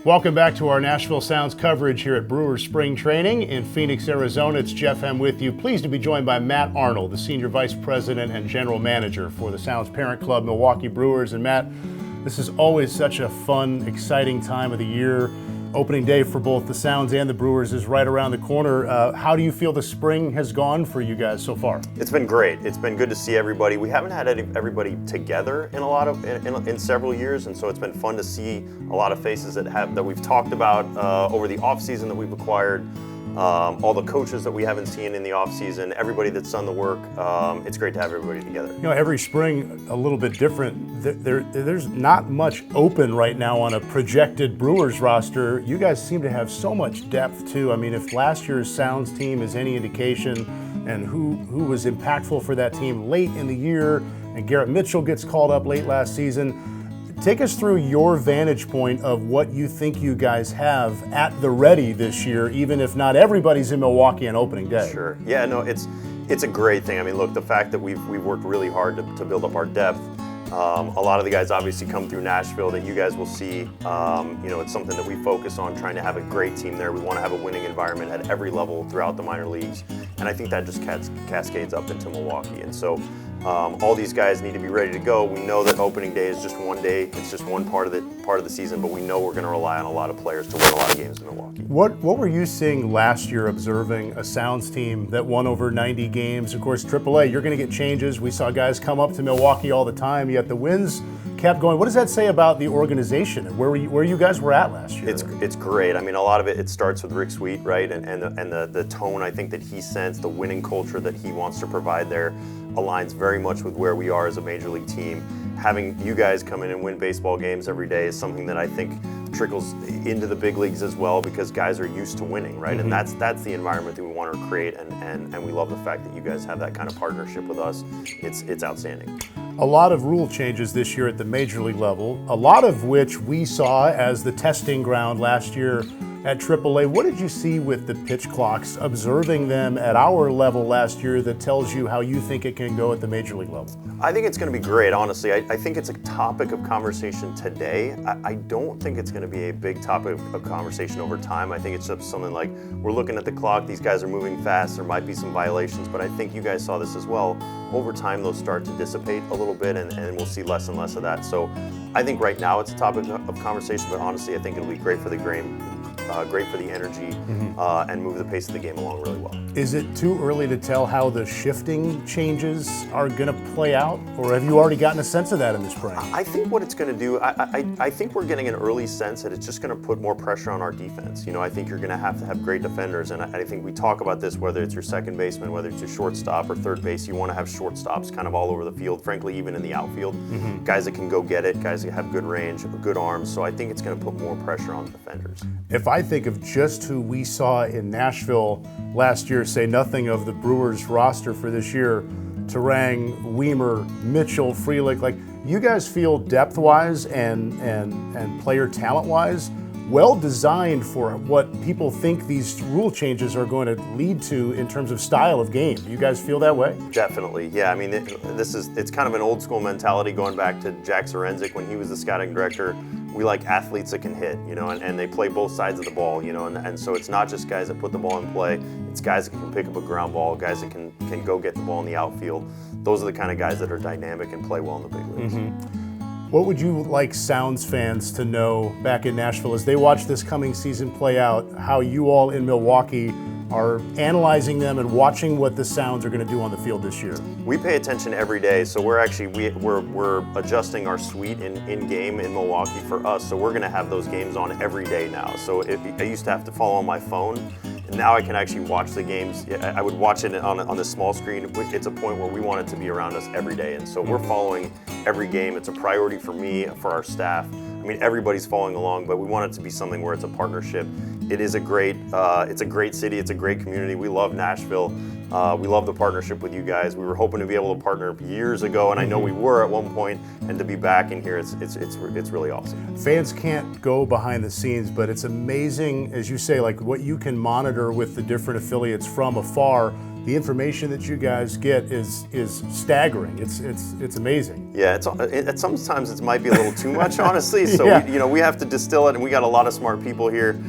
Welcome back to our Nashville Sounds coverage here at Brewers Spring Training in Phoenix, Arizona. It's Jeff Hem with you. Pleased to be joined by Matt Arnold, the Senior Vice President and General Manager for the Sounds parent club, Milwaukee Brewers. And Matt, this is always such a fun, exciting time of the year. Opening day for both the Sounds and the Brewers is right around the corner. How do you feel the spring has gone for you guys so far? It's been great. It's been good to see everybody. We haven't had everybody together in several years, and so it's been fun to see a lot of faces that we've talked about over the off season that we've acquired. All the coaches that we haven't seen in the offseason, everybody that's done the work. It's great to have everybody together. You know, every spring a little bit different. There's not much open right now on a projected Brewers roster. You guys seem to have so much depth too. I mean, if last year's Sounds team is any indication, and who was impactful for that team late in the year, and Garrett Mitchell gets called up late last season. Take us through your vantage point of what you think you guys have at the ready this year, even if not everybody's in Milwaukee on opening day. Sure. Yeah, no, it's a great thing. I mean, look, the fact that we've worked really hard to build up our depth. A lot of the guys obviously come through Nashville that you guys will see. It's something that we focus on, trying to have a great team there. We want to have a winning environment at every level throughout the minor leagues. And I think that just cascades up into Milwaukee. And so all these guys need to be ready to go. We know that opening day is just one day. It's just one part of the season, but we know we're going to rely on a lot of players to win a lot of games in Milwaukee. What were you seeing last year observing a Sounds team that won over 90 games? Of course, AAA, you're going to get changes. We saw guys come up to Milwaukee all the time, yet the wins kept going. What does that say about the organization and where you guys were at last year? It's great. I mean, a lot of it starts with Rick Sweet, right? And the tone I think that he sends, the winning culture that he wants to provide there, aligns very much with where we are as a major league team. Having you guys come in and win baseball games every day is something that I think trickles into the big leagues as well, because guys are used to winning, right? Mm-hmm. And that's the environment that we want to create, and we love the fact that you guys have that kind of partnership with us. It's outstanding. A lot of rule changes this year at the major league level, a lot of which we saw as the testing ground last year at AAA. What did you see with the pitch clocks, observing them at our level last year, that tells you how you think it can go at the major league level? I think it's going to be great, honestly. I think it's a topic of conversation today. I don't think it's going to be a big topic of conversation over time. I think it's just something like, we're looking at the clock, these guys are moving fast, there might be some violations, but I think you guys saw this as well. Over time, those start to dissipate a little bit, and we'll see less and less of that. So I think right now it's a topic of conversation, but honestly, I think it'll be great for the game. Great for the energy, and move the pace of the game along really well. Is it too early to tell how the shifting changes are going to play out, or have you already gotten a sense of that in the spring? I think what it's going to do, I think we're getting an early sense that it's just going to put more pressure on our defense. You know, I think you're going to have great defenders, and I think we talk about this, whether it's your second baseman, whether it's your shortstop or third base, you want to have shortstops kind of all over the field, frankly, even in the outfield. Mm-hmm. Guys that can go get it, guys that have good range, good arms, so I think it's going to put more pressure on the defenders. If I think of just who we saw in Nashville last year, say nothing of the Brewers roster for this year, Terang, Weimer, Mitchell, Frelick, like, you guys feel depth-wise and player talent-wise well designed for what people think these rule changes are going to lead to in terms of style of game. Do you guys feel that way? Definitely, yeah. I mean, it's kind of an old school mentality going back to Jack Sorenzik when he was the scouting director. We like athletes that can hit, you know, and they play both sides of the ball, you know, and so it's not just guys that put the ball in play, it's guys that can pick up a ground ball, guys that can go get the ball in the outfield. Those are the kind of guys that are dynamic and play well in the big leagues. Mm-hmm. What would you like Sounds fans to know back in Nashville as they watch this coming season play out, how you all in Milwaukee are analyzing them and watching what the Sounds are going to do on the field this year? We pay attention every day, so we're adjusting our suite in game in Milwaukee for us. So we're going to have those games on every day now. So I used to have to follow on my phone, and now I can actually watch the games. I would watch it on the small screen. It's a point where we want it to be around us every day, and so we're following every game. It's a priority for me, for our staff. I mean, everybody's following along, but we want it to be something where it's a partnership. It is it's a great city, it's a great community. We love Nashville. We love the partnership with you guys. We were hoping to be able to partner years ago, and I know we were at one point. And to be back in here, it's really awesome. Fans can't go behind the scenes, but it's amazing, as you say, like what you can monitor with the different affiliates from afar. The information that you guys get is staggering. It's amazing. Yeah, sometimes it might be a little too much, honestly. So Yeah. we have to distill it, and we got a lot of smart people here.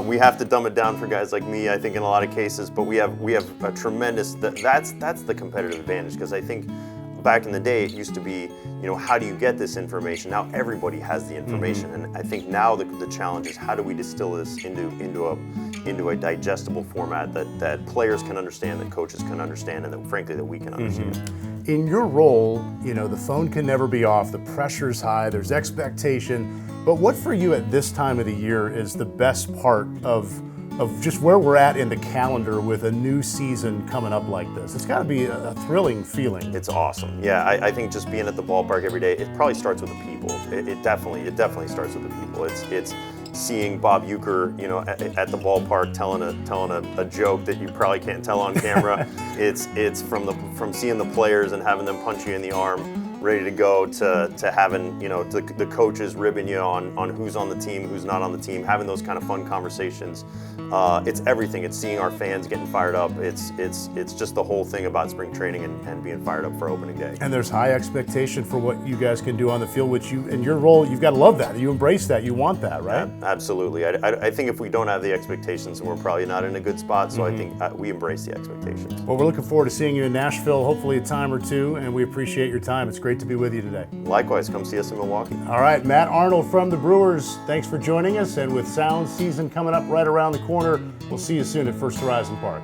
We have to dumb it down for guys like me, I think, in a lot of cases. But we have a tremendous. That's the competitive advantage, because I think back in the day it used to be, how do you get this information? Now everybody has the information, and I think now the challenge is how do we distill this into a digestible format that players can understand, that coaches can understand, and that frankly that we can understand. In your role, the phone can never be off, the pressure's high, there's expectation, but what for you at this time of the year is the best part of just where we're at in the calendar with a new season coming up like this? It's got to be a thrilling feeling. It's awesome. Yeah, I think just being at the ballpark every day, it probably starts with the people. It definitely starts with the people. It's seeing Bob Uecker, at the ballpark telling a joke that you probably can't tell on camera. It's from seeing the players and having them punch you in the arm, ready to go, to having the coaches ribbing you on who's on the team, who's not on the team, having those kind of fun conversations. It's everything. It's seeing our fans getting fired up. It's just the whole thing about spring training and being fired up for opening day. And there's high expectation for what you guys can do on the field, which in your role, you've got to love that. You embrace that. You want that, right? Yeah, absolutely. I think if we don't have the expectations, we're probably not in a good spot. So I think we embrace the expectations. Well, we're looking forward to seeing you in Nashville, hopefully a time or two, and we appreciate your time. It's great to be with you today. Likewise, come see us in Milwaukee. All right, Matt Arnold from the Brewers, thanks for joining us. And with sound season coming up right around the corner, we'll see you soon at First Horizon Park.